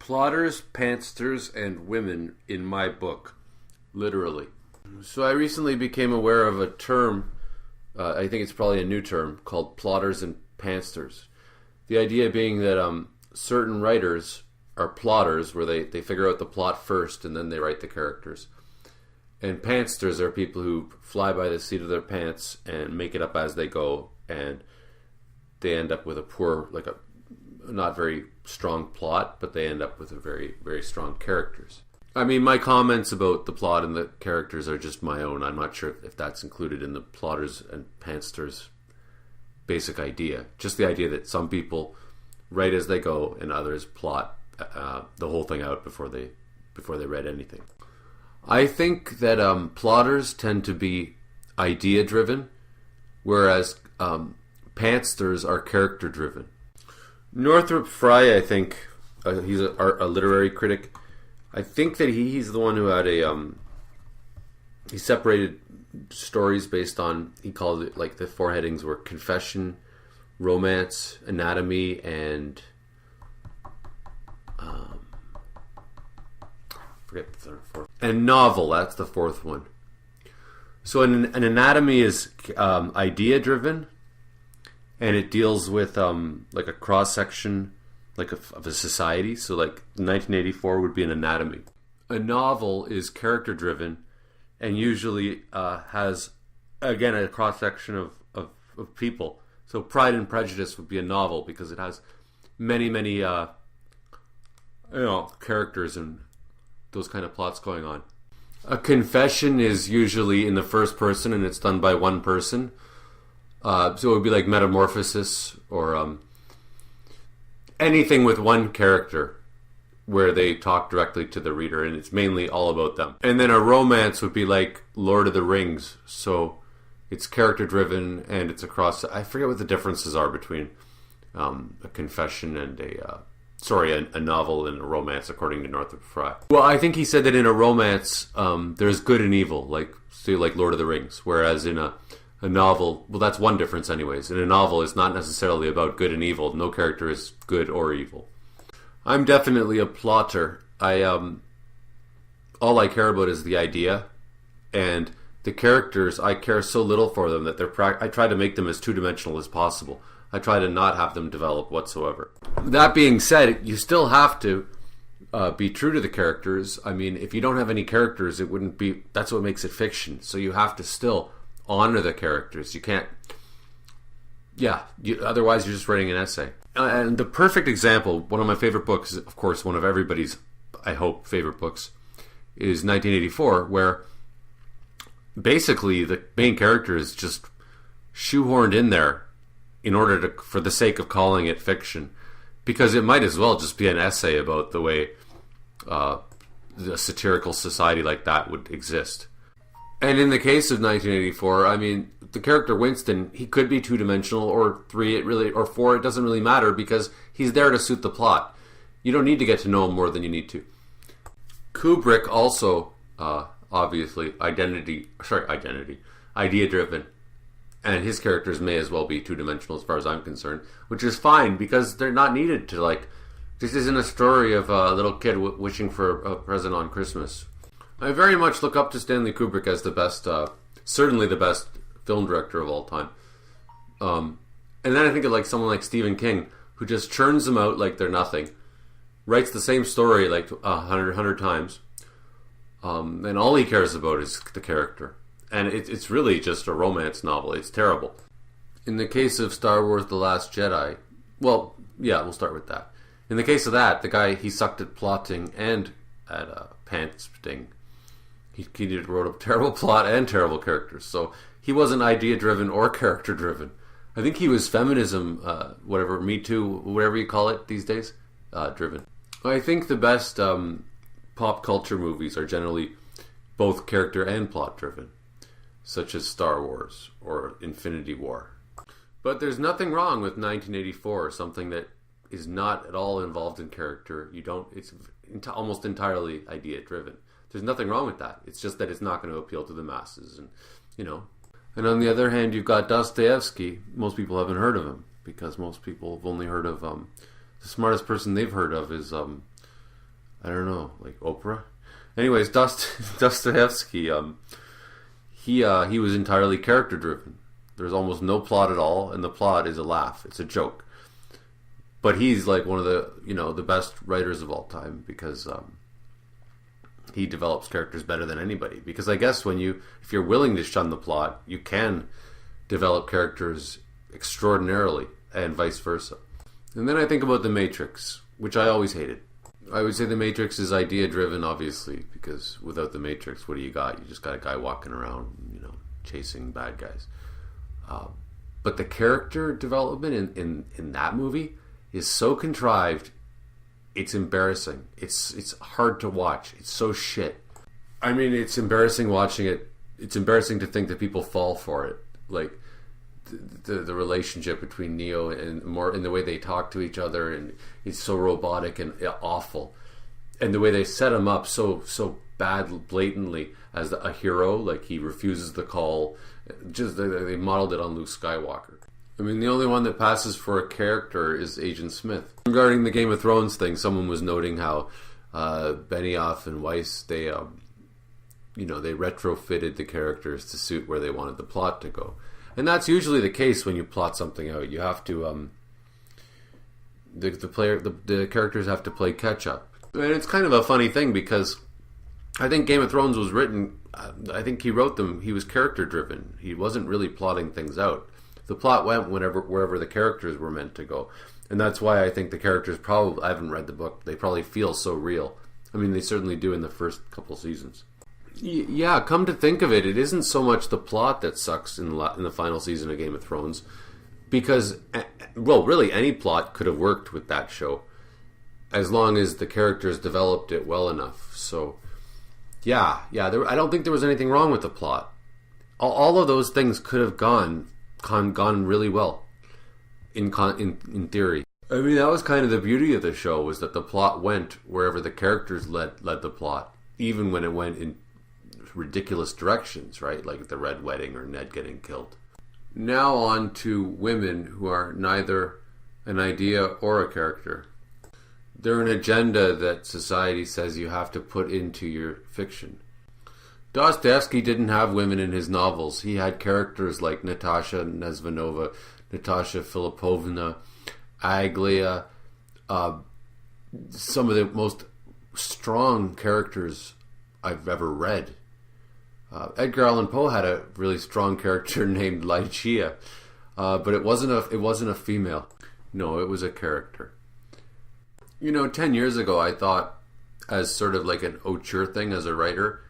Plotters, Pantsters, and Women in my book, literally. So I recently became aware of a term, I think it's probably a new term, called plotters and pantsters. The idea being that certain writers are plotters, where they figure out the plot first and then they write the characters. And pantsters are people who fly by the seat of their pants and make it up as they go, and they end up with a poor, like a not very strong plot, but they end up with a very, very strong characters. I mean, my comments about the plot and the characters are just my own. I'm not sure if that's included in the plotters and pantsters basic idea. Just the idea that some people write as they go and others plot the whole thing out before they read anything. I think that plotters tend to be idea driven, whereas pantsters are character driven. Northrop Frye, I think, he's a literary critic. I think that he's the one who had he separated stories based on, he called it, like, the four headings were confession, romance, anatomy, and forget the third, fourth, and novel. That's the fourth one. So an anatomy is idea driven, and it deals with like a cross section, like of a society. So like 1984 would be an anatomy. A novel is character driven, and usually has, again, a cross section of people. So Pride and Prejudice would be a novel because it has many characters and those kind of plots going on. A confession is usually in the first person and it's done by one person. So it would be like Metamorphosis or anything with one character where they talk directly to the reader and it's mainly all about them. And then a romance would be like Lord of the Rings. So it's character driven and it's across. I forget what the differences are between a confession and a novel and a romance, according to Northrop Frye. Well, I think he said that in a romance, there's good and evil, like Lord of the Rings, whereas in a novel, well, that's one difference anyways. In a novel, it's not necessarily about good and evil. No character is good or evil. I'm definitely a plotter. All I care about is the idea, and the characters, I care so little for them that I try to make them as two-dimensional as possible. I try to not have them develop whatsoever. That being said, you still have to be true to the characters. I mean, if you don't have any characters, it wouldn't be. That's what makes it fiction. So you have to still honor the characters. You can't. Yeah, otherwise you're just writing an essay. And the perfect example, one of my favorite books, of course, one of everybody's, I hope, favorite books, is 1984, where basically the main character is just shoehorned in there in order to, for the sake of calling it fiction, because it might as well just be an essay about the way a satirical society like that would exist. And in the case of 1984, I mean, the character Winston, he could be two-dimensional or three, or four, it doesn't really matter because he's there to suit the plot. You don't need to get to know him more than you need to. Kubrick also, obviously, idea-driven. And his characters may as well be two-dimensional as far as I'm concerned, which is fine because they're not needed to, like, this isn't a story of a little kid wishing for a present on Christmas. I very much look up to Stanley Kubrick as the best, certainly the best film director of all time. And then I think of like someone like Stephen King, who just churns them out like they're nothing, writes the same story like 100 times, and all he cares about is the character. And it's really just a romance novel. It's terrible. In the case of Star Wars The Last Jedi, well, yeah, we'll start with that. In the case of that, the guy, he sucked at plotting and at pantsing. He wrote a terrible plot and terrible characters. So he wasn't idea-driven or character-driven. I think he was feminism, whatever, Me Too, whatever you call it these days, driven. I think the best pop culture movies are generally both character and plot-driven, such as Star Wars or Infinity War. But there's nothing wrong with 1984, something that is not at all involved in character. It's almost entirely idea-driven. There's nothing wrong with that. It's just that it's not going to appeal to the masses, and And on the other hand, you've got Dostoyevsky. Most people haven't heard of him because most people have only heard of the smartest person they've heard of is I don't know, like Oprah. Anyways, Dostoyevsky, he was entirely character driven. There's almost no plot at all, and the plot is a laugh. It's a joke. But he's like one of the the best writers of all time because he develops characters better than anybody. Because I guess if you're willing to shun the plot, you can develop characters extraordinarily, and vice versa. And then I think about The Matrix, which I always hated. I would say The Matrix is idea driven, obviously, because without The Matrix, what do you got? You just got a guy walking around, chasing bad guys. But the character development in that movie is so contrived, it's embarrassing. It's hard to watch. It's so shit. I mean, it's embarrassing watching it. It's embarrassing to think that people fall for it. Like the relationship between Neo and more in the way they talk to each other, and he's so robotic and awful, and the way they set him up so bad, blatantly as a hero. Like he refuses the call. Just they modeled it on Luke Skywalker. I mean, the only one that passes for a character is Agent Smith. Regarding the Game of Thrones thing, someone was noting how Benioff and Weiss, they retrofitted the characters to suit where they wanted the plot to go. And that's usually the case when you plot something out. You have to, the characters have to play catch up. And it's kind of a funny thing because I think Game of Thrones was written, I think he wrote them, he was character driven. He wasn't really plotting things out. The plot went wherever the characters were meant to go. And that's why I think the characters probably, I haven't read the book, they probably feel so real. I mean, they certainly do in the first couple seasons. Yeah, come to think of it, it isn't so much the plot that sucks in the final season of Game of Thrones. Because, well, really any plot could have worked with that show. As long as the characters developed it well enough. So, yeah, I don't think there was anything wrong with the plot. All of those things could have gone really well, in theory. I mean, that was kind of the beauty of the show, was that the plot went wherever the characters led the plot, even when it went in ridiculous directions, right? Like the Red Wedding or Ned getting killed. Now on to women who are neither an idea or a character. They're an agenda that society says you have to put into your fiction. Dostoyevsky didn't have women in his novels. He had characters like Natasha Nesvanova, Natasha Filipovna, Aglia, some of the most strong characters I've ever read. Edgar Allan Poe had a really strong character named Lycia, but it wasn't a female. No, it was a character. 10 years ago I thought, as sort of like an auteur thing as a writer,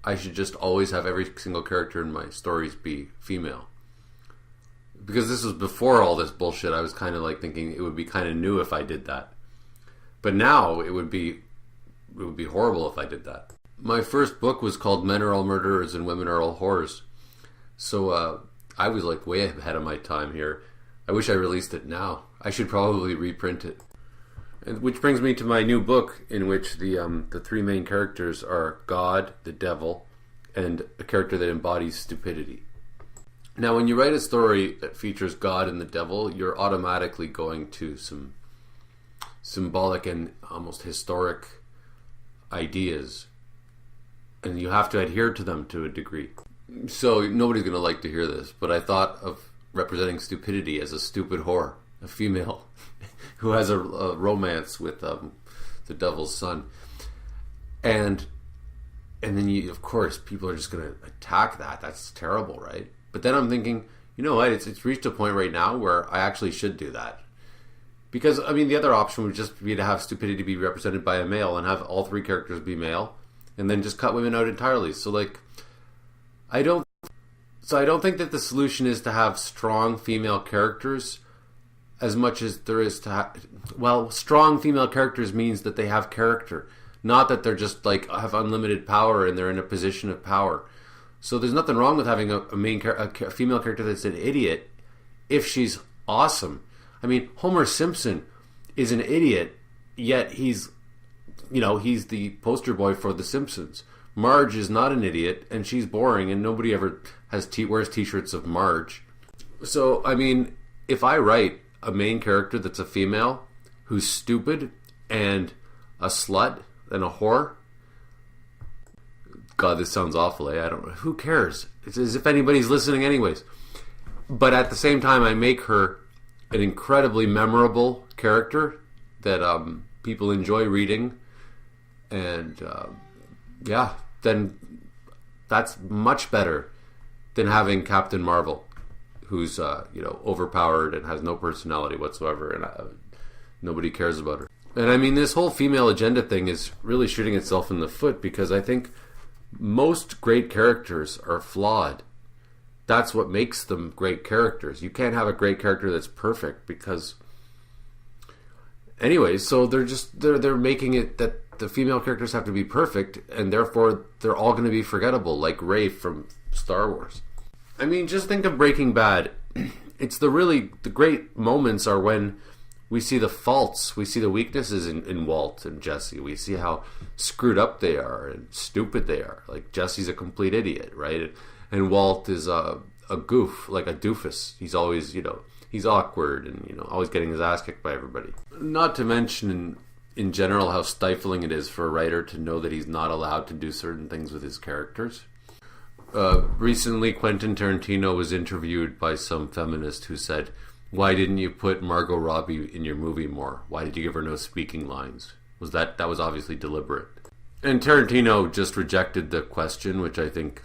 I should just always have every single character in my stories be female. Because this was before all this bullshit. I was kind of like thinking it would be kind of new if I did that. But now it would be horrible if I did that. My first book was called Men Are All Murderers and Women Are All Whores. So I was like way ahead of my time here. I wish I released it now. I should probably reprint it. And which brings me to my new book, in which the three main characters are God, the devil, and a character that embodies stupidity. Now, when you write a story that features God and the devil, you're automatically going to some symbolic and almost historic ideas, and you have to adhere to them to a degree. So nobody's going to like to hear this, but I thought of representing stupidity as a stupid whore, a female who has a romance with the devil's son, and then of course people are just going to attack that. That's terrible, right? But then I'm thinking, you know what? It's reached a point right now where I actually should do that, because I mean the other option would just be to have stupidity be represented by a male and have all three characters be male, and then just cut women out entirely. So like, I don't think that the solution is to have strong female characters as much as there is to strong female characters means that they have character, not that they're just like have unlimited power and they're in a position of power. So there's nothing wrong with having a female character that's an idiot if she's awesome. I mean, Homer Simpson is an idiot, yet he's the poster boy for The Simpsons. Marge is not an idiot, and she's boring, and nobody ever wears t-shirts of Marge. So, I mean, if I write a main character that's a female who's stupid and a slut, than a whore. God, this sounds awful, eh? I don't know. Who cares? It's as if anybody's listening anyways. But at the same time, I make her an incredibly memorable character that people enjoy reading. And, then that's much better than having Captain Marvel, who's, overpowered and has no personality whatsoever, and nobody cares about her. And I mean, this whole female agenda thing is really shooting itself in the foot, because I think most great characters are flawed. That's what makes them great characters. You can't have a great character that's perfect, because anyways, so they're making it that the female characters have to be perfect, and therefore they're all going to be forgettable, like Rey from Star Wars. I mean, just think of Breaking Bad. It's the great moments are when we see the faults, we see the weaknesses in Walt and Jesse. We see how screwed up they are and stupid they are. Like, Jesse's a complete idiot, right? And Walt is a goof, like a doofus. He's always, he's awkward and, always getting his ass kicked by everybody. Not to mention, in general, how stifling it is for a writer to know that he's not allowed to do certain things with his characters. Recently, Quentin Tarantino was interviewed by some feminist who said, "Why didn't you put Margot Robbie in your movie more? Why did you give her no speaking lines?" That was obviously deliberate. And Tarantino just rejected the question, which I think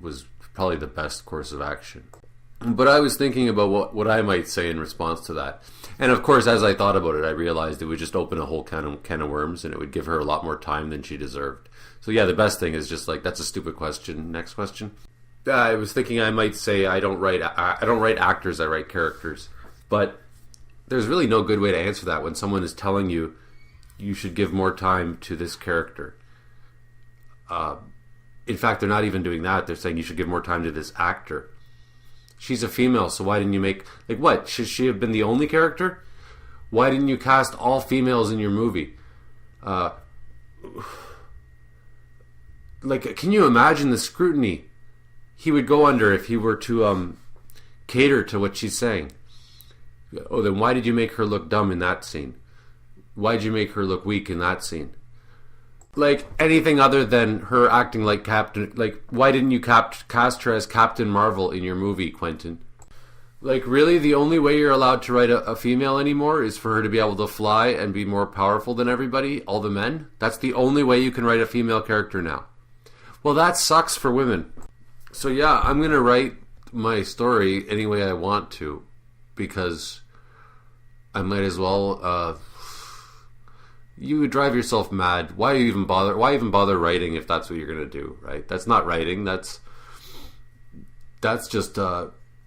was probably the best course of action. But I was thinking about what I might say in response to that. And of course, as I thought about it, I realized it would just open a whole can of worms, and it would give her a lot more time than she deserved. So yeah, the best thing is just like, that's a stupid question. Next question. I was thinking I might say I don't write actors, I write characters. But there's really no good way to answer that when someone is telling you you should give more time to this character. In fact, they're not even doing that. They're saying you should give more time to this actor. She's a female, so why didn't you make... Like, what? Should she have been the only character? Why didn't you cast all females in your movie? Can you imagine the scrutiny he would go under if he were to cater to what she's saying? Oh, then why did you make her look dumb in that scene? Why did you make her look weak in that scene? Like, anything other than her acting like Captain... Like, why didn't you cast her as Captain Marvel in your movie, Quentin? Like, really? The only way you're allowed to write a female anymore is for her to be able to fly and be more powerful than everybody, all the men? That's the only way you can write a female character now. Well, that sucks for women. So yeah, I'm going to write my story any way I want to, because I might as well... you would drive yourself mad. Why even bother writing if that's what you're going to do, right? That's not writing. That's just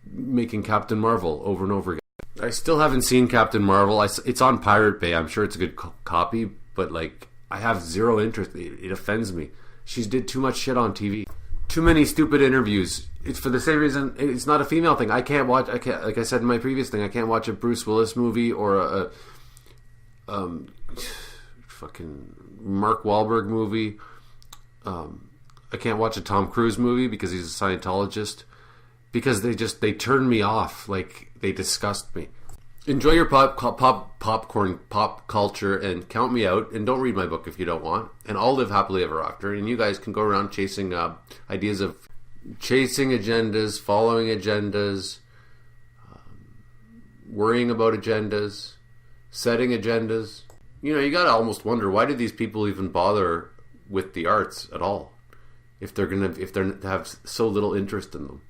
making Captain Marvel over and over again. I still haven't seen Captain Marvel. It's on Pirate Bay. I'm sure it's a good copy, but like, I have zero interest. It offends me. She did too much shit on TV. Too many stupid interviews. It's for the same reason. It's not a female thing. I can't, like I said in my previous thing, I can't watch a Bruce Willis movie or a fucking Mark Wahlberg movie. I can't watch a Tom Cruise movie because he's a Scientologist, because they turn me off. Like, they disgust me. Enjoy your popcorn pop culture and count me out, and don't read my book if you don't want, and I'll live happily ever after, and you guys can go around chasing ideas of chasing agendas, following agendas, worrying about agendas, setting agendas. You gotta almost wonder, why did these people even bother with the arts at all if they have so little interest in them?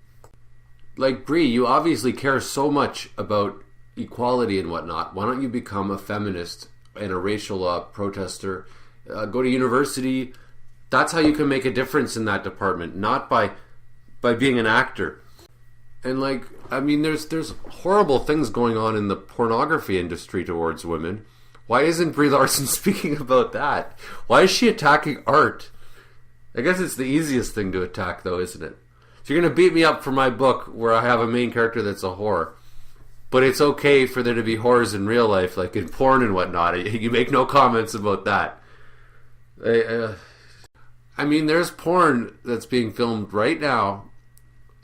Like, Brie, you obviously care so much about equality and whatnot. Why don't you become a feminist and a racial protester? Go to university. That's how you can make a difference in that department, not by being an actor. And like, I mean, there's horrible things going on in the pornography industry towards women. Why isn't Brie Larson speaking about that? Why is she attacking art? I guess it's the easiest thing to attack, though, isn't it? So you're going to beat me up for my book where I have a main character that's a whore. But it's okay for there to be whores in real life, like in porn and whatnot. You make no comments about that. I mean, there's porn that's being filmed right now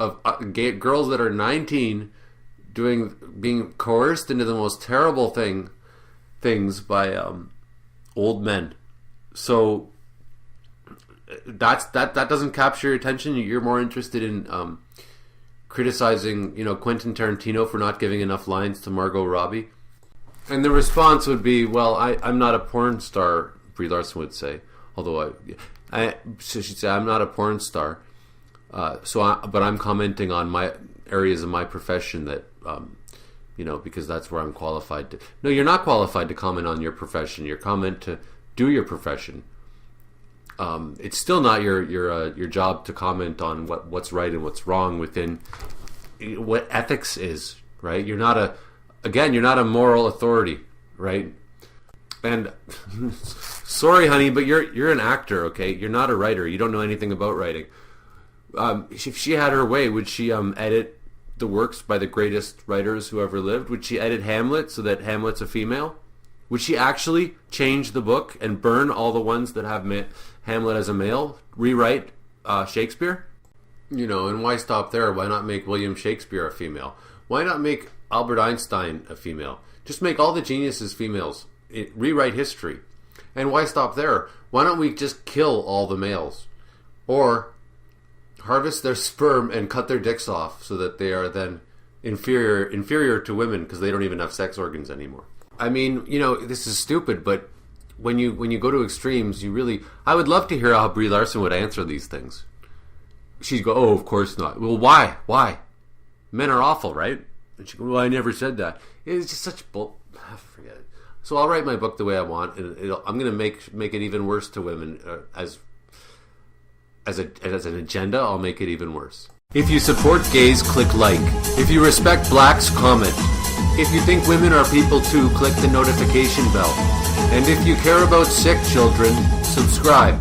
of girls that are 19 being coerced into the most terrible things by old men. So that doesn't capture your attention. You're more interested in criticizing, Quentin Tarantino for not giving enough lines to Margot Robbie. And the response would be, well, I'm not a porn star, Brie Larson would say. Although she'd say, I'm not a porn star. But I'm commenting on my areas of my profession that, because that's where I'm qualified to. No, you're not qualified to comment on your profession. You're comment to do your profession. It's still not your job to comment on what's right and what's wrong within what ethics is, right? You're not a moral authority, right? And sorry, honey, but you're an actor, okay? You're not a writer. You don't know anything about writing. If she had her way, would she edit the works by the greatest writers who ever lived? Would she edit Hamlet so that Hamlet's a female? Would she actually change the book and burn all the ones that have Hamlet as a male? Rewrite Shakespeare? And why stop there? Why not make William Shakespeare a female? Why not make Albert Einstein a female? Just make all the geniuses females. Rewrite history. And why stop there? Why don't we just kill all the males? Or harvest their sperm and cut their dicks off so that they are then inferior to women because they don't even have sex organs anymore. I mean, this is stupid, but when you go to extremes, I would love to hear how Brie Larson would answer these things. She'd go, oh, of course not. Well, why? Why? Men are awful, right? And she'd go, well, I never said that. It's just such bull. Forget it. So I'll write my book the way I want, and I'm going to make it even worse to women as an agenda. I'll make it even worse. If you support gays, click like. If you respect blacks, comment. If you think women are people too, click the notification bell. And if you care about sick children, subscribe.